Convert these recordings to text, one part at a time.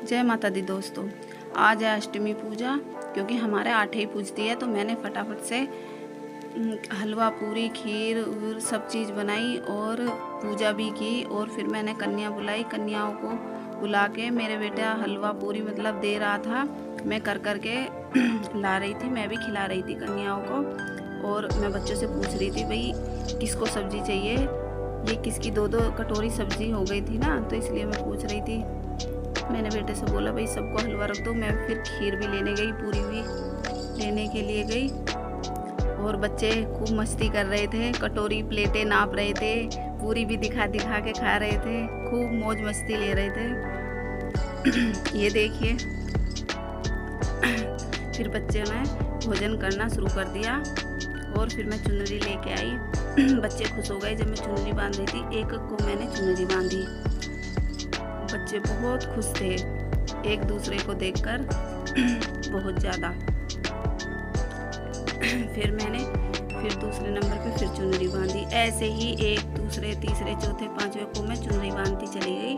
जय माता दी दोस्तों। आज है अष्टमी पूजा, क्योंकि हमारे 8 ही पूजती है, तो मैंने फटाफट से हलवा पूरी खीर और सब चीज़ बनाई और पूजा भी की। और फिर मैंने कन्या बुलाई, कन्याओं को बुला के मेरे बेटा हलवा पूरी मतलब दे रहा था, मैं कर कर के ला रही थी, मैं भी खिला रही थी कन्याओं को। और मैं बच्चों से पूछ रही थी भाई किसको सब्जी चाहिए, ये किसकी 2-2 कटोरी सब्जी हो गई थी ना, तो इसलिए मैं पूछ रही थी। मैंने बेटे से बोला भाई सबको हलवा रख दो। मैं फिर खीर भी लेने गई, पूरी भी लेने के लिए गई। और बच्चे खूब मस्ती कर रहे थे, कटोरी प्लेटें नाप रहे थे, पूरी भी दिखा दिखा के खा रहे थे, खूब मौज मस्ती ले रहे थे। ये देखिए। फिर बच्चे ने भोजन करना शुरू कर दिया और फिर मैं चुनरी लेके आई। बच्चे खुश हो गए जब मैं चुनरी बांध रही थी, एक को मैंने चुनरी बांधी। बच्चे बहुत खुश थे एक दूसरे को देखकर, बहुत ज़्यादा। फिर मैंने दूसरे नंबर पे फिर चुनरी बांधी। ऐसे ही एक दूसरे तीसरे चौथे पांचवे को मैं चुनरी बांधती चली गई।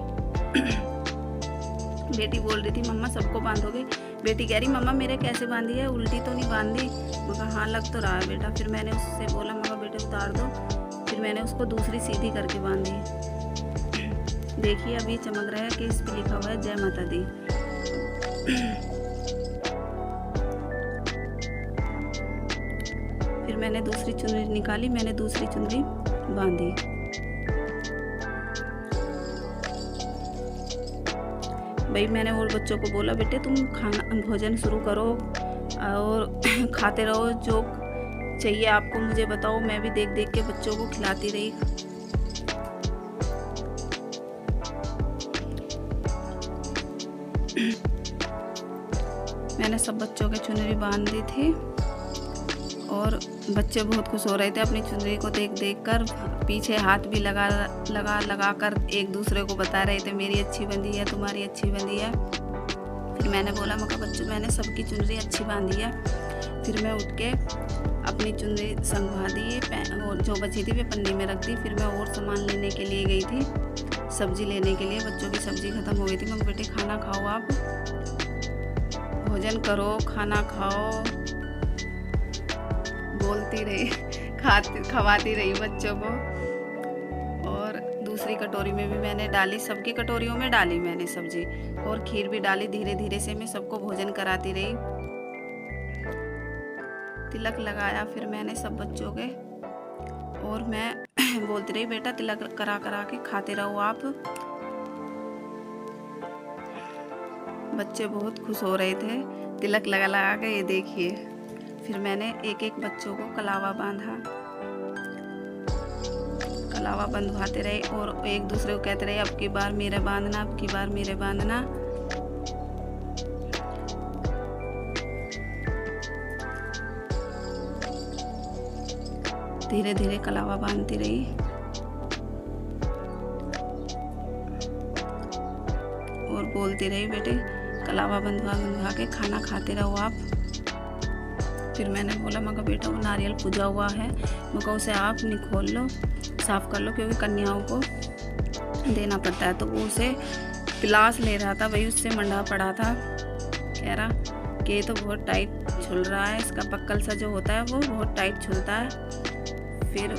बेटी बोल रही थी मम्मा सबको बांधोगे? बेटी कह रही मम्मा मेरे कैसे बांधी है, उल्टी तो नहीं बांधी? मैं कहा हाँ लग तो रहा है बेटा। फिर मैंने उससे बोला मम्मा बेटे उतार दो। फिर मैंने उसको दूसरी सीधी करके बांधी। देखिए अब ये चमक रहा है कि इस पे लिखा हुआ है जय माता दी। फिर मैंने दूसरी चुनरी निकाली, मैंने दूसरी चुनरी बांधी। भाई मैंने और बच्चों को बोला बेटे तुम खाना भोजन शुरू करो और खाते रहो, जो चाहिए आपको मुझे बताओ। मैं भी देख देख के बच्चों को खिलाती रही। मैंने सब बच्चों के चुनरी बांध दी थी और बच्चे बहुत खुश हो रहे थे अपनी चुनरी को देख देख कर। पीछे हाथ भी लगा कर एक दूसरे को बता रहे थे मेरी अच्छी बंधी है, तुम्हारी अच्छी बंधी है। फिर मैंने बोला मगर बच्चों मैंने सबकी चुनरी अच्छी बांधी है। फिर मैं उठ के अपनी चुनरी संगवा दी और जो बची थी वे पन्नी में रख दी। फिर मैं और सामान लेने के लिए गई थी, सब्जी लेने के लिए। बच्चों की सब्जी खत्म हो गई थी। मगर बेटे खाना खाओ, आप भोजन करो, खाना खाओ, बोलती रही, खवाती रही बच्चों को। और दूसरी कटोरी में भी मैंने डाली, सबकी कटोरियों में डाली मैंने सब्जी और खीर भी डाली। धीरे धीरे से मैं सबको भोजन कराती रही। तिलक लगाया फिर मैंने सब बच्चों के, और मैं बोलती रही बेटा तिलक करा करा के खाते रहो आप। बच्चे बहुत खुश हो रहे थे तिलक लगा लगा के। ये देखिए। फिर मैंने एक एक बच्चों को कलावा बांधा, कलावा बंधवाते रहे और एक दूसरे को कहते रहे अब की बार मेरे बांधना, अब की बार मेरे बांधना। धीरे धीरे कलावा बांधती रही और बोलती रही बेटे कलावा बंधवा के खाना खाते रहो आप। फिर मैंने बोला मगर बेटा वो नारियल पूजा हुआ है, मगर उसे आप निखोल लो, साफ कर लो, क्योंकि कन्याओं को देना पड़ता है। तो वो उसे पिलास ले रहा था, वही उससे मंडा पड़ा था। कह रहा कि ये तो बहुत टाइट झुल रहा है, इसका पक्कल सा जो होता है वो बहुत टाइट झुलता है। फिर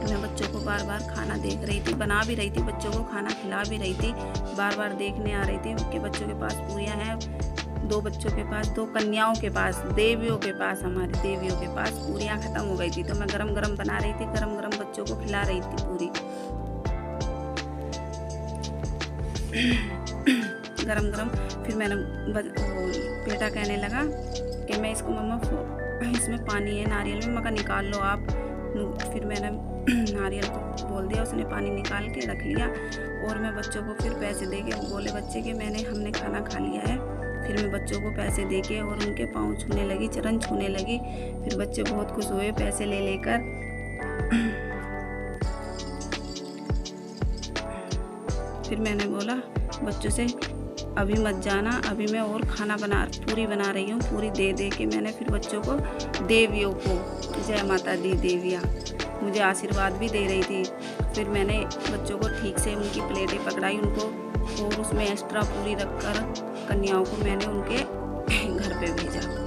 मैं बच्चों को बार बार खाना देख रही थी, बना भी रही थी, बच्चों को खाना खिला भी रही थी। बार बार देखने आ रही थी कि बच्चों के पास पूरियां हैं। 2 बच्चों के पास, 2 कन्याओं के पास, देवियों के पास, हमारी देवियों के पास पूरियां खत्म हो गई थी। तो मैं गरम गरम बना रही थी, गरम गरम बच्चों को खिला रही थी पूरी। गरम गरम। फिर मैंने बेटा कहने लगा कि मैं इसको मम्मा इसमें पानी है नारियल में, मगर निकाल लो आप। फिर मैंने नारियल को बोल दिया, उसने पानी निकाल के रख लिया। और मैं बच्चों को फिर पैसे दे के बोले बच्चे कि हमने खाना खा लिया है। फिर मैं बच्चों को पैसे दे के और उनके पाँव छूने लगी, चरण छूने लगी। फिर बच्चे बहुत खुश हुए पैसे ले लेकर। फिर मैंने बोला बच्चों से अभी मत जाना, अभी मैं और खाना पूरी बना रही हूँ। पूरी दे दे के मैंने फिर बच्चों को, देवियों को जय माता दी, देवियाँ मुझे आशीर्वाद भी दे रही थी। फिर मैंने बच्चों को ठीक से उनकी प्लेटें पकड़ाई, उनको और उसमें एक्स्ट्रा पूरी रखकर कन्याओं को मैंने उनके घर पे भेजा।